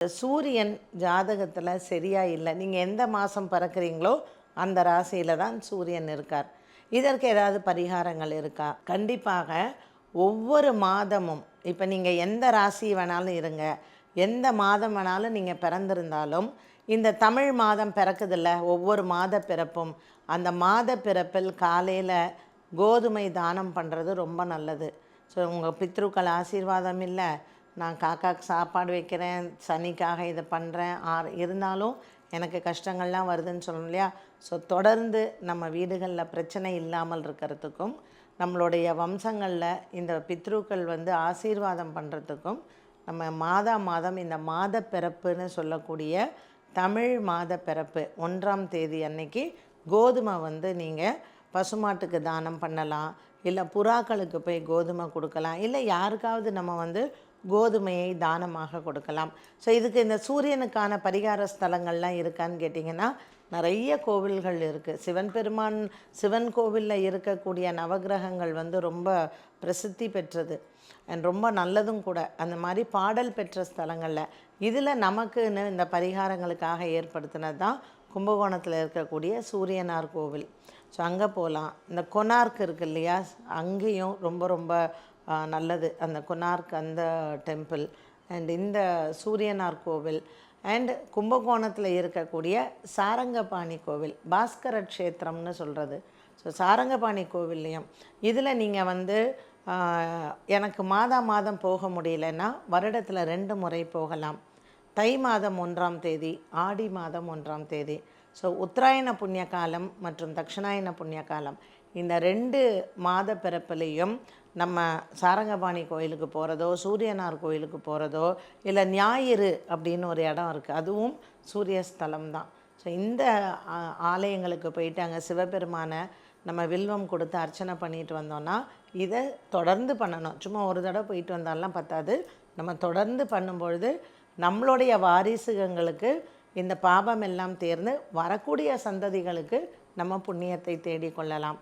சூரியன் ஜாதகத்தில் சரியா இல்லை. நீங்கள் எந்த மாதம் பிறக்கிறீங்களோ அந்த ராசியில் தான் சூரியன் இருக்கார். இதற்கு ஏதாவது பரிகாரங்கள் இருக்கா? கண்டிப்பாக ஒவ்வொரு மாதமும், இப்போ நீங்கள் எந்த ராசி வேணாலும் இருங்க, எந்த மாதம் வேணாலும் நீங்கள் பிறந்திருந்தாலும், இந்த தமிழ் மாதம் பிறக்குதில்ல, ஒவ்வொரு மாத பிறப்பும், அந்த மாத பிறப்பில் காலையில் கோதுமை தானம் பண்ணுறது ரொம்ப நல்லது. ஸோ உங்கள் பித்ருக்கள் ஆசீர்வாதம் இல்லை, நான் காக்காக்கு சாப்பாடு வைக்கிறேன், சனிக்காக இதை பண்ணுறேன், இருந்தாலும் எனக்கு கஷ்டங்கள்லாம் வருதுன்னு சொல்லணும் இல்லையா? ஸோ தொடர்ந்து நம்ம வீடுகளில் பிரச்சனை இல்லாமல் இருக்கிறதுக்கும், நம்மளுடைய வம்சங்களில் இந்த பித்ருக்கள் ஆசீர்வாதம் பண்ணுறதுக்கும், நம்ம மாதம் இந்த மாத பிறப்புன்னு சொல்லக்கூடிய தமிழ் மாத பிறப்பு 1ஆம் தேதி அன்னைக்கு கோதுமை நீங்கள் பசுமாட்டுக்கு தானம் பண்ணலாம், இல்லை புறாக்களுக்கு போய் கோதுமை கொடுக்கலாம், இல்லை யாருக்காவது நம்ம கோதுமையை தானமாக கொடுக்கலாம். ஸோ இதுக்கு இந்த சூரியனுக்கான பரிகார ஸ்தலங்கள்லாம் இருக்கான்னு கேட்டிங்கன்னா நிறைய கோவில்கள் இருக்குது. சிவன் கோவிலில் இருக்கக்கூடிய நவகிரகங்கள் ரொம்ப பிரசித்தி பெற்றது அண்ட் ரொம்ப நல்லதும் கூட. அந்த மாதிரி பாடல் பெற்ற ஸ்தலங்களில் இதில் நமக்குன்னு இந்த பரிகாரங்களுக்காக ஏற்படுத்தினது தான் கும்பகோணத்தில் இருக்கக்கூடிய சூரியனார் கோவில். ஸோ அங்கே போகலாம். இந்த கொனார்க் இருக்குது இல்லையா, அங்கேயும் ரொம்ப ரொம்ப நல்லது அந்த கொனார்க் அந்த டெம்பிள் அண்ட் இந்த சூரியனார் கோவில் அண்ட் கும்பகோணத்தில் இருக்கக்கூடிய சாரங்கபாணி கோவில், பாஸ்கர க்ஷேத்திரம்னு சொல்கிறது. ஸோ சாரங்கபாணி கோவில்லையும் இதில் நீங்கள் எனக்கு மாதம் போக முடியலன்னா வருடத்தில் 2 முறை போகலாம். தை மாதம் 1ஆம் தேதி, ஆடி மாதம் 1ஆம் தேதி. ஸோ உத்தராயண புண்ணிய காலம் மற்றும் தட்சிணாயன புண்ணிய காலம், இந்த 2 மாத பிறப்பிலையும் நம்ம சாரங்கபாணி கோயிலுக்கு போகிறதோ, சூரியனார் கோயிலுக்கு போகிறதோ, இல்லை ஞாயிறு அப்படின்னு ஒரு இடம் இருக்குது, அதுவும் சூரியஸ்தலம் தான். ஸோ இந்த ஆலயங்களுக்கு போயிட்டு அங்கே சிவபெருமானை நம்ம வில்வம் கொடுத்து அர்ச்சனை பண்ணிட்டு வந்தோன்னா இதை தொடர்ந்து பண்ணணும். சும்மா ஒரு தடவை போயிட்டு வந்தாலாம் பத்தாது, நம்ம தொடர்ந்து பண்ணும்பொழுது நம்மளுடைய வாரிசுகளுக்கு இந்த பாபம் எல்லாம் தேர்ந்து வரக்கூடிய சந்ததிகளுக்கு நம்ம புண்ணியத்தை தேடிக்கொள்ளலாம்.